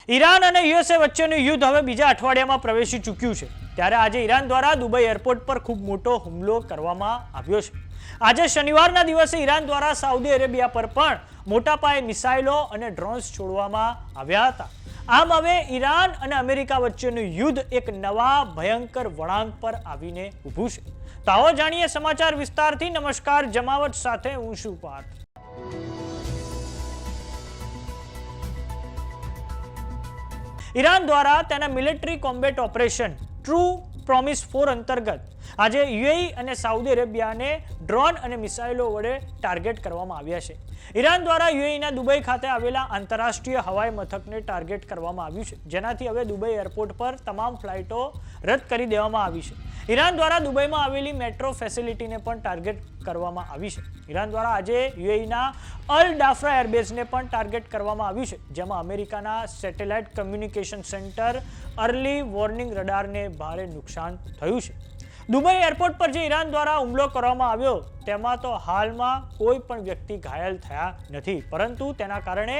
Iran અને USA વચ્ચેનું યુદ્ધ હવે બીજા અઠવાડિયામાં પ્રવેશી ચૂક્યું છે। ત્યારે આજે ઈરાન દ્વારા દુબઈ એરપોર્ટ પર ખૂબ મોટો હુમલો કરવામાં આવ્યો છે। આજે શનિવારના દિવસે ઈરાન દ્વારા સાઉદી અરેબિયા પર પણ મોટા પાયે મિસાઇલો અને ડ્રોન્સ છોડવામાં આવ્યા હતા। આમ હવે ઈરાન અને અમેરિકા વચ્ચેનું યુદ્ધ એક નવા ભયંકર વળાંક પર આવીને ઊભું છે। તો આવો જાણીએ સમાચાર વિસ્તારથી। નમસ્કાર, જમાવટ સાથે હું છું પાર્થ। ઈરાન દ્વારા તેના military combat operation true promise 4 અંતર્ગત આજે યુએઈ અને સાઉદી અરેબિયાને ડ્રોન અને મિસાઇલો વડે ટાર્ગેટ કરવામાં આવ્યા છે। ઈરાન દ્વારા યુએઈના દુબઈ ખાતે આવેલા આંતરરાષ્ટ્રીય હવાઈ મથકને ટાર્ગેટ કરવામાં આવ્યું છે, જેનાથી હવે દુબઈ એરપોર્ટ પર તમામ ફ્લાઇટો રદ કરી દેવામાં આવી છે। ઈરાન દ્વારા દુબઈમાં આવેલી મેટ્રો ફેસિલિટીને પણ ટાર્ગેટ કરવામાં આવી છે। ઈરાન દ્વારા આજે યુએઈના અલ ડાફરા એરબેઝને પણ ટાર્ગેટ કરવામાં આવ્યું છે, જેમાં અમેરિકાના satellite communication centre early warning રડારને ભારે નુકસાન થયું છે। દુબઈ એરપોર્ટ પર જે ઈરાન દ્વારા હુમલો કરવામાં આવ્યો તેમાં તો હાલમાં કોઈ પણ વ્યક્તિ ઘાયલ થયા નથી, પરંતુ તેના કારણે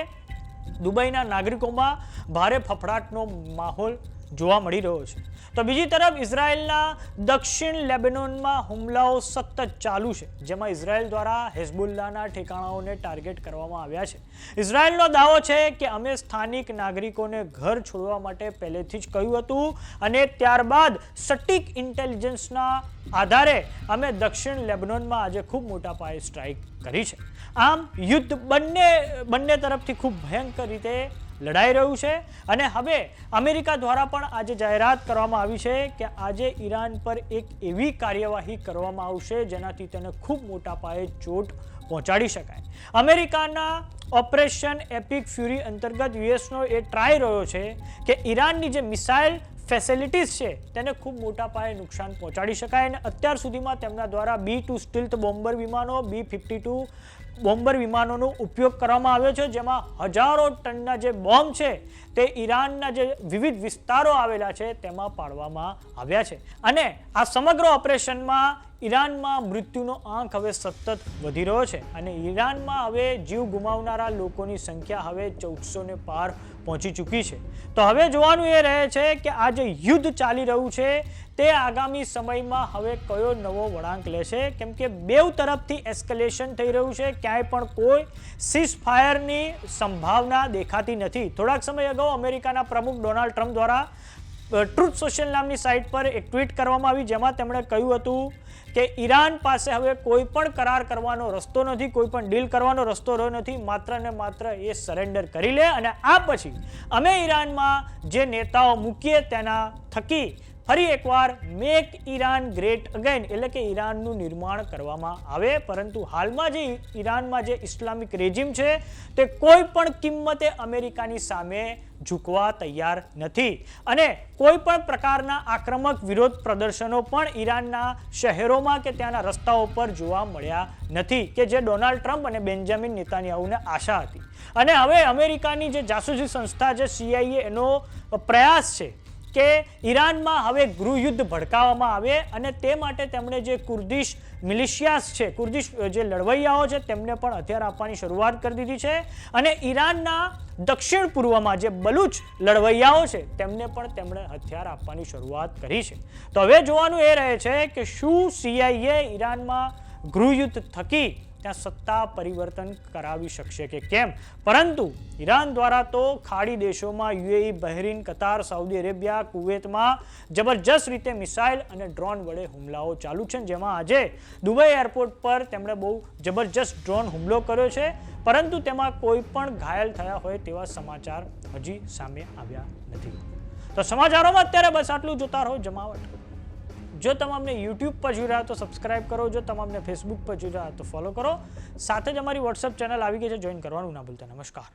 દુબઈના નાગરિકોમાં ભારે ફફડાટનો માહોલ જોવા મળી રહ્યો છે। તો બીજી તરફ ઇઝરાયેલના દક્ષિણ લેબેનોનમાં હુમલાઓ સતત ચાલુ છે, જેમાં ઇઝરાયેલ દ્વારા હેઝબુલ્લાના ઠેકાણાઓને ટાર્ગેટ કરવામાં આવ્યા છે। ઇઝરાયેલનો દાવો છે કે અમે સ્થાનિક નાગરિકોને ઘર છોડવા માટે પહેલેથી જ કહ્યું હતું અને ત્યારબાદ સટીક ઇન્ટેલિજન્સના આધારે અમે દક્ષિણ લેબનોનમાં આજે ખૂબ મોટા પાયે સ્ટ્રાઇક કરી છે। આમ યુદ્ધ બંને તરફથી ખૂબ ભયંકર રીતે લડાઈ રહ્યું છે અને હવે અમેરિકા દ્વારા પણ આજે જાહેરાત કરવામાં આવી છે કે આજે ઈરાન પર એક એવી કાર્યવાહી કરવામાં આવશે જેનાથી તેને ખૂબ મોટા પાયે ચોટ પહોંચાડી શકાય। અમેરિકાના ઓપરેશન એપિક ફ્યુરી અંતર્ગત યુએસનો એ ટ્રાય રહ્યો છે કે ઈરાનની જે મિસાઇલ ફેસિલિટીઝ છે તેને ખૂબ મોટા પાયે નુકસાન પહોંચાડી શકાય અને અત્યાર સુધીમાં તેમના દ્વારા B-2 સ્ટીલ્થ બોમ્બર વિમાનો, B-52 બોમ્બર વિમાનોનો ઉપયોગ કરવામાં આવ્યો છે, જેમાં હજારો ટનના જે બોમ્બ છે તે ઈરાનના જે વિવિધ વિસ્તારો આવેલા છે તેમાં પાડવામાં આવ્યા છે અને આ સમગ્ર ઓપરેશનમાં ઈરાનમાં મૃત્યુનો આંક હવે સતત વધી રહ્યો છે અને ઈરાનમાં હવે જીવ ગુમાવનારા લોકોની સંખ્યા હવે 1400 ને પાર પહોંચી ચૂકી છે। તો હવે જોવાનું એ રહે છે કે આ જે યુદ્ધ ચાલી રહ્યું છે તે આગામી સમયમાં હવે કયો નવો વળાંક લેશે, કેમ કે બેઉ તરફથી એસ્કેલેશન થઈ રહ્યું છે। ક્યાંય પણ કોઈ સીઝ ફાયરની સંભાવના દેખાતી નથી। થોડાક સમય અગાઉ અમેરિકાના પ્રમુખ ડોનાલ્ડ ટ્રમ્પ દ્વારા ટ્રુથ સોશિયલ નામની સાઇટ પર એક ટ્વીટ કરવામાં આવી, જેમાં તેમણે કહ્યું હતું કે ઈરાન પાસે હવે કોઈ પણ કરાર કરવાનો રસ્તો નથી, કોઈ પણ ડીલ કરવાનો રસ્તો રહ્યો નથી, માત્ર ને માત્ર એ સરેન્ડર કરી લે અને આ પછી અમે ઈરાનમાં જે નેતાઓ મૂકીએ તેના થકી ફરી એકવાર મેક ઈરાન ગ્રેટ અગેન એટલે કે ઈરાનનું નિર્માણ કરવામાં આવે। પરંતુ હાલમાં જે ઈરાનમાં જે ઇસ્લામિક રેજિમ છે તે કોઈ પણ કિંમતે અમેરિકાની સામે ઝૂકવા તૈયાર નથી અને કોઈ પણ પ્રકારના આક્રમક વિરોધ પ્રદર્શનો પણ ઈરાનના શહેરોમાં કે ત્યાંના રસ્તાઓ પર જોવા મળ્યા નથી કે જે ડોનાલ્ડ ટ્રમ્પ અને બેન્જામિન નેતાન્યાહુને આશા હતી। અને હવે અમેરિકાની જે જાસૂસી સંસ્થા છે CIA એનો પ્રયાસ છે કે ઈરાનમાં હવે ગૃહયુદ્ધ ભડકાવવામાં આવે અને તે માટે તેમણે જે કુર્દિશ મિલિશિયાસ છે, કુર્દિશ જે લડવૈયાઓ છે તેમને પણ હથિયાર આપવાની શરૂઆત કરી દીધી છે અને ઈરાનના દક્ષિણ પૂર્વમાં જે બલુચ લડવૈયાઓ છે તેમને પણ તેમણે હથિયાર આપવાની શરૂઆત કરી છે। તો હવે જોવાનું એ રહે છે કે શું CIA ઈરાનમાં ગૃહયુદ્ધ થકી ત્યાં સત્તા પરિવર્તન કરાવી શકશે કે કેમ, પરંતુ ઈરાન દ્વારા તો ખાડી દેશોમાં યુએઈ, બહેરીન, કતાર, સાઉદી અરેબિયા, કુવેતમાં જબરજસ્ત રીતે મિસાઇલ અને ડ્રોન વડે હુમલાઓ ચાલુ છે, જેમાં આજે દુબઈ એરપોર્ટ પર તેમણે બહુ જબરજસ્ત ડ્રોન હુમલો કર્યો છે, પરંતુ તેમાં કોઈ પણ ઘાયલ થયા હોય તેવા સમાચાર હજી સામે આવ્યા નથી। તો સમાચારોમાં અત્યારે બસ આટલું। જોતા રહો જમાવટ। જો તમે અમને YouTube પર જોઈ રહ્યા તો સબસ્ક્રાઇબ કરો, જો તમે અમને Facebook પર જોઈ રહ્યા તો ફોલો કરો, સાથે જ અમારી WhatsApp ચેનલ આવી ગઈ છે, જોઈન કરવાનું ના ભૂલતા। નમસ્કાર।